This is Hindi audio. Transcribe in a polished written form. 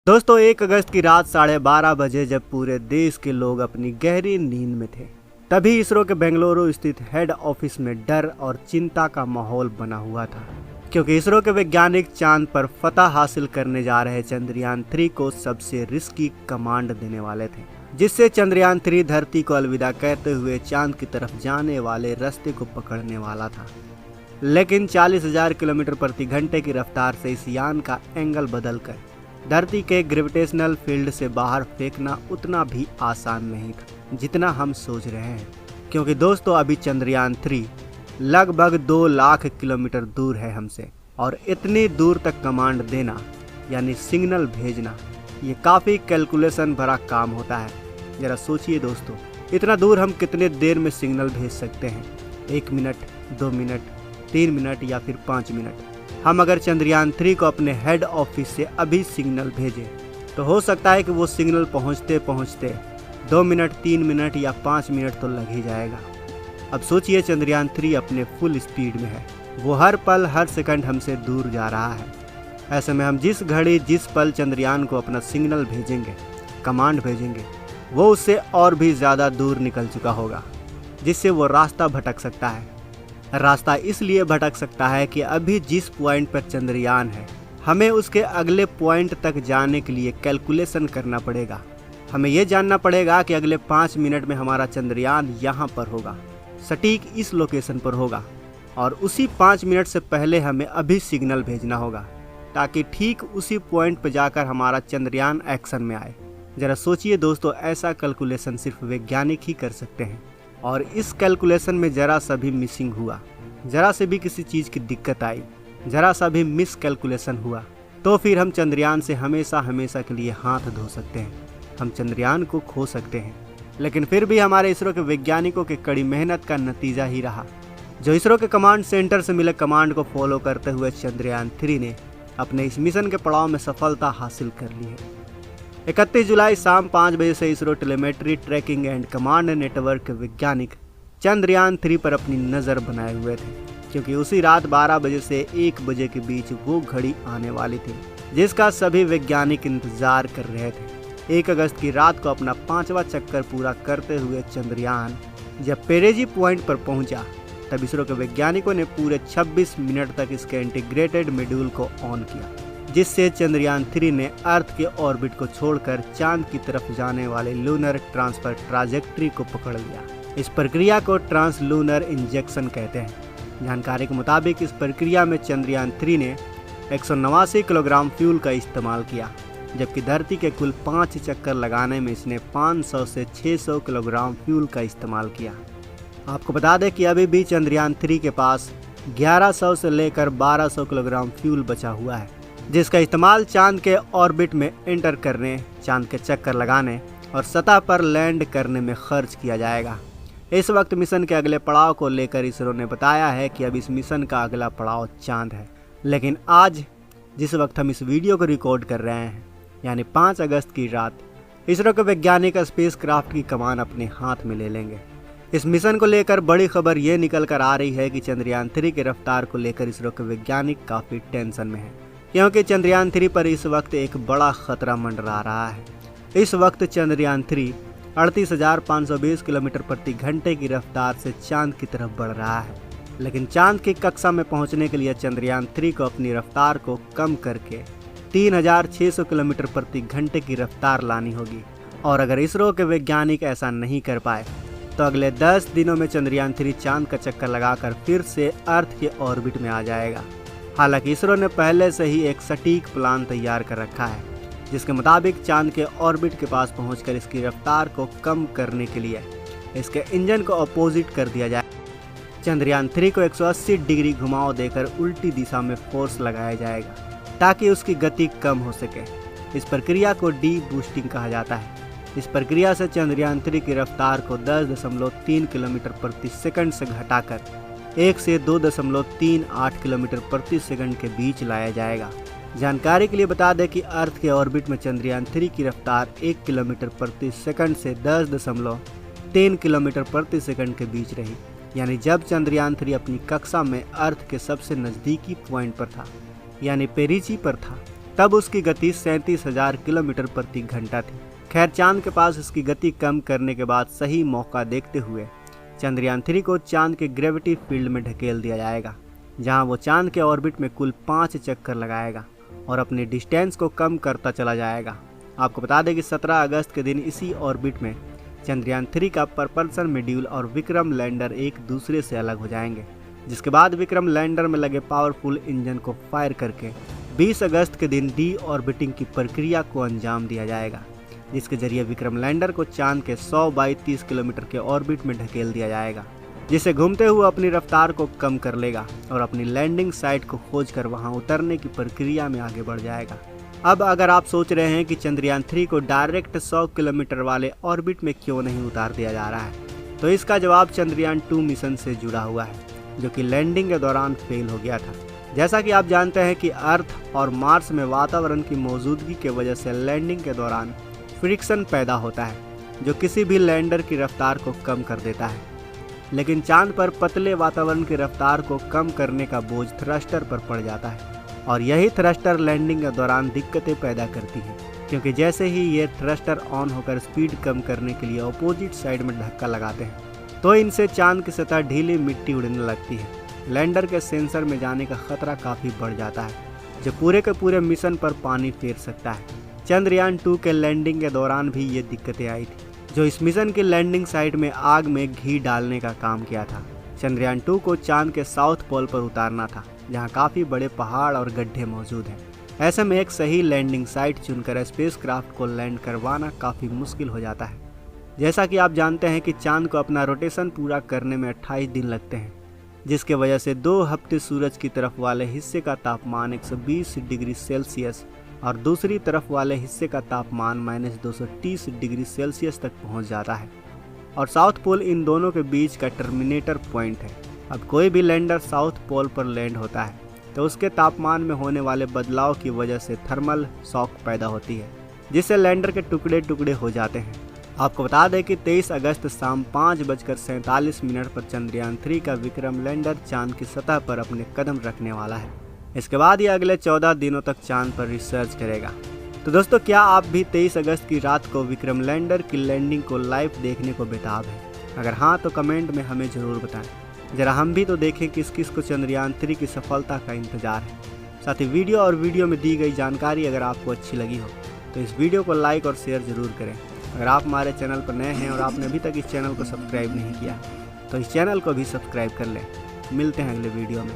दोस्तों 1 अगस्त की रात 12:30 बजे जब पूरे देश के लोग अपनी गहरी नींद में थे, तभी इसरो के बेंगलुरु स्थित हेड ऑफिस में डर और चिंता का माहौल बना हुआ था, क्योंकि इसरो के वैज्ञानिक चांद पर फतह हासिल करने जा रहे चंद्रयान 3 को सबसे रिस्की कमांड देने वाले थे, जिससे चंद्रयान 3 धरती को अलविदा कहते हुए चांद की तरफ जाने वाले रास्ते को पकड़ने वाला था। लेकिन 40,000 किलोमीटर प्रति घंटे की रफ्तार से इस यान का एंगल बदलकर धरती के ग्रेविटेशनल फील्ड से बाहर फेंकना उतना भी आसान नहीं था जितना हम सोच रहे हैं, क्योंकि दोस्तों अभी चंद्रयान 3 लगभग 2 लाख किलोमीटर दूर है हमसे, और इतनी दूर तक कमांड देना यानी सिग्नल भेजना ये काफ़ी कैलकुलेशन भरा काम होता है। ज़रा सोचिए दोस्तों, इतना दूर हम कितने देर में सिग्नल भेज सकते हैं? 1 मिनट, 2 मिनट, 3 मिनट या फिर 5 मिनट? हम अगर चंद्रयान 3 को अपने हेड ऑफिस से अभी सिग्नल भेजें तो हो सकता है कि वो सिग्नल पहुंचते पहुंचते 2 मिनट, 3 मिनट या 5 मिनट तो लग ही जाएगा। अब सोचिए चंद्रयान 3 अपने फुल स्पीड में है, वो हर पल हर सेकंड हमसे दूर जा रहा है। ऐसे में हम जिस घड़ी जिस पल चंद्रयान को अपना सिग्नल भेजेंगे, कमांड भेजेंगे, वो उससे और भी ज़्यादा दूर निकल चुका होगा, जिससे वो रास्ता भटक सकता है। रास्ता इसलिए भटक सकता है कि अभी जिस पॉइंट पर चंद्रयान है, हमें उसके अगले पॉइंट तक जाने के लिए कैलकुलेशन करना पड़ेगा। हमें यह जानना पड़ेगा कि अगले 5 मिनट में हमारा चंद्रयान यहाँ पर होगा, सटीक इस लोकेशन पर होगा, और उसी 5 मिनट से पहले हमें अभी सिग्नल भेजना होगा, ताकि ठीक उसी पॉइंट पर जाकर हमारा चंद्रयान एक्शन में आए। ज़रा सोचिए दोस्तों, ऐसा कैलकुलेशन सिर्फ वैज्ञानिक ही कर सकते हैं, और इस कैलकुलेशन में ज़रा सा भी मिसिंग हुआ, ज़रा से भी किसी चीज़ की दिक्कत आई, ज़रा सा भी मिस कैलकुलेशन हुआ, तो फिर हम चंद्रयान से हमेशा हमेशा के लिए हाथ धो सकते हैं, हम चंद्रयान को खो सकते हैं। लेकिन फिर भी हमारे इसरो के वैज्ञानिकों की कड़ी मेहनत का नतीजा ही रहा, जो इसरो के कमांड सेंटर से मिले कमांड को फॉलो करते हुए चंद्रयान 3 ने अपने इस मिशन के पड़ाव में सफलता हासिल कर ली है। 31 जुलाई शाम 5 बजे से ISRO telemetry tracking and command network के वैज्ञानिक चंद्रयान 3 पर अपनी नज़र बनाए हुए थे, क्योंकि उसी रात 12 बजे से 1 बजे के बीच वो घड़ी आने वाली थी जिसका सभी वैज्ञानिक इंतजार कर रहे थे। 1 अगस्त की रात को अपना 5वां चक्कर पूरा करते हुए चंद्रयान जब पेरेजी पॉइंट पर पहुंचा, तब इसरो के वैज्ञानिकों ने पूरे 26 मिनट तक इसके इंटीग्रेटेड मॉड्यूल को ऑन किया, जिससे चंद्रयान 3 ने अर्थ के ऑर्बिट को छोड़कर चांद की तरफ जाने वाले लूनर ट्रांसफर ट्राजेक्ट्री को पकड़ लिया। इस प्रक्रिया को ट्रांसलूनर इंजेक्शन कहते हैं। जानकारी के मुताबिक इस प्रक्रिया में चंद्रयान 3 ने 189 किलोग्राम फ्यूल का इस्तेमाल किया, जबकि धरती के कुल 5 चक्कर लगाने में इसने 500 से 600 किलोग्राम फ्यूल का इस्तेमाल किया। आपको बता दें कि अभी भी चंद्रयान 3 के पास 1100 से लेकर 1200 किलोग्राम फ्यूल बचा हुआ है, जिसका इस्तेमाल चांद के ऑर्बिट में एंटर करने, चांद के चक्कर लगाने और सतह पर लैंड करने में खर्च किया जाएगा। इस वक्त मिशन के अगले पड़ाव को लेकर इसरो ने बताया है कि अब इस मिशन का अगला पड़ाव चांद है। लेकिन आज जिस वक्त हम इस वीडियो को रिकॉर्ड कर रहे हैं, यानी 5 अगस्त की रात, इसरो के वैज्ञानिक स्पेस क्राफ्ट की कमान अपने हाथ में ले लेंगे। इस मिशन को लेकर बड़ी खबर ये निकल कर आ रही है कि चंद्रयान 3 की रफ्तार को लेकर इसरो के वैज्ञानिक काफ़ी टेंशन में है, क्योंकि चंद्रयान 3 पर इस वक्त एक बड़ा खतरा मंडरा रहा है। इस वक्त चंद्रयान 3 38,520 किलोमीटर प्रति घंटे की रफ्तार से चांद की तरफ बढ़ रहा है, लेकिन चांद की कक्षा में पहुंचने के लिए चंद्रयान 3 को अपनी रफ्तार को कम करके 3,600 किलोमीटर प्रति घंटे की रफ्तार लानी होगी। और अगर इसरो के वैज्ञानिक ऐसा नहीं कर पाए तो अगले 10 दिनों में चंद्रयान 3 चांद का चक्कर लगाकर फिर से अर्थ के ऑर्बिट में आ जाएगा। हालांकि इसरो ने पहले से ही एक सटीक प्लान तैयार कर रखा है, जिसके मुताबिक चांद के ऑर्बिट के पास पहुंचकर इसकी रफ्तार को कम करने के लिए इसके इंजन को अपोजिट कर दिया जाए। चंद्रयान 3 को 180 डिग्री घुमाव देकर उल्टी दिशा में फोर्स लगाया जाएगा, ताकि उसकी गति कम हो सके। इस प्रक्रिया को डी बूस्टिंग कहा जाता है। इस प्रक्रिया से चंद्रयान 3 की रफ्तार को 10.3 किलोमीटर प्रति सेकंड से घटाकर 1 से 2.38 किलोमीटर प्रति सेकंड के बीच लाया जाएगा। जानकारी के लिए बता दें कि अर्थ के ऑर्बिट में चंद्रयान 3 की रफ्तार 1 किलोमीटर प्रति सेकंड से 10.3 किलोमीटर प्रति सेकंड के बीच रही, यानी जब चंद्रयान 3 अपनी कक्षा में अर्थ के सबसे नज़दीकी पॉइंट पर था, यानी पेरिची पर था, तब उसकी गति 37,000 किलोमीटर प्रति घंटा थी। खैर, चांद के पास इसकी गति कम करने के बाद सही मौका देखते हुए चंद्रयान 3 को चांद के ग्रेविटी फील्ड में ढकेल दिया जाएगा, जहां वो चांद के ऑर्बिट में कुल 5 चक्कर लगाएगा और अपनी डिस्टेंस को कम करता चला जाएगा। आपको बता दें कि 17 अगस्त के दिन इसी ऑर्बिट में चंद्रयान 3 का प्रपल्सन मॉड्यूल और विक्रम लैंडर एक दूसरे से अलग हो जाएंगे, जिसके बाद विक्रम लैंडर में लगे पावरफुल इंजन को फायर करके 20 अगस्त के दिन डी ऑर्बिटिंग की प्रक्रिया को अंजाम दिया जाएगा, जिसके जरिए विक्रम लैंडर को चांद के 100 बाई 30 किलोमीटर के ऑर्बिट में ढकेल दिया जाएगा, जिसे घूमते हुए अपनी रफ्तार को कम कर लेगा और अपनी लैंडिंग साइट को खोजकर वहां उतरने की प्रक्रिया में आगे बढ़ जाएगा। अब अगर आप सोच रहे हैं कि चंद्रयान 3 को डायरेक्ट 100 किलोमीटर वाले ऑर्बिट में क्यों नहीं उतार दिया जा रहा है, तो इसका जवाब चंद्रयान 2 मिशन से जुड़ा हुआ है, जो कि लैंडिंग के दौरान फेल हो गया था। जैसा कि आप जानते हैं कि अर्थ और मार्स में वातावरण की मौजूदगी की वजह से लैंडिंग के दौरान फ्रिक्शन पैदा होता है, जो किसी भी लैंडर की रफ्तार को कम कर देता है। लेकिन चांद पर पतले वातावरण की रफ्तार को कम करने का बोझ थ्रस्टर पर पड़ जाता है और यही थ्रस्टर लैंडिंग के दौरान दिक्कतें पैदा करती है, क्योंकि जैसे ही ये थ्रस्टर ऑन होकर स्पीड कम करने के लिए अपोजिट साइड में धक्का लगाते हैं तो इनसे चांद की सतह ढीली मिट्टी उड़ने लगती है। लैंडर के सेंसर में जाने का खतरा काफ़ी बढ़ जाता है, जो पूरे के पूरे मिशन पर पानी फेर सकता है। चंद्रयान 2 के लैंडिंग के दौरान भी ये दिक्कतें आई थी, जो इस मिशन की लैंडिंग साइट में आग में घी डालने का काम किया था। चंद्रयान 2 को चांद के साउथ पोल पर उतारना था, जहां काफ़ी बड़े पहाड़ और गड्ढे मौजूद हैं। ऐसे में एक सही लैंडिंग साइट चुनकर स्पेसक्राफ्ट को लैंड करवाना काफ़ी मुश्किल हो जाता है। जैसा कि आप जानते हैं कि चांद को अपना रोटेशन पूरा करने में 28 दिन लगते हैं, जिसके वजह से 2 हफ्ते सूरज की तरफ वाले हिस्से का तापमान 120 डिग्री सेल्सियस और दूसरी तरफ वाले हिस्से का तापमान -230 डिग्री सेल्सियस तक पहुंच जाता है, और साउथ पोल इन दोनों के बीच का टर्मिनेटर पॉइंट है। अब कोई भी लैंडर साउथ पोल पर लैंड होता है तो उसके तापमान में होने वाले बदलाव की वजह से थर्मल शॉक पैदा होती है, जिससे लैंडर के टुकड़े टुकड़े हो जाते हैं। आपको बता दें कि 23 अगस्त शाम 5:47 पर चंद्रयान 3 का विक्रम लैंडर चांद की सतह पर अपने कदम रखने वाला है। इसके बाद ये अगले 14 दिनों तक चांद पर रिसर्च करेगा। तो दोस्तों, क्या आप भी 23 अगस्त की रात को विक्रम लैंडर की लैंडिंग को लाइव देखने को बेताब हैं? अगर हाँ, तो कमेंट में हमें ज़रूर बताएं। जरा हम भी तो देखें किस किस को चंद्रयान 3 की सफलता का इंतजार है। साथ ही वीडियो में दी गई जानकारी अगर आपको अच्छी लगी हो तो इस वीडियो को लाइक और शेयर ज़रूर करें। अगर आप हमारे चैनल पर नए हैं और आपने अभी तक इस चैनल को सब्सक्राइब नहीं किया तो इस चैनल को भी सब्सक्राइब कर लें। मिलते हैं अगले वीडियो में।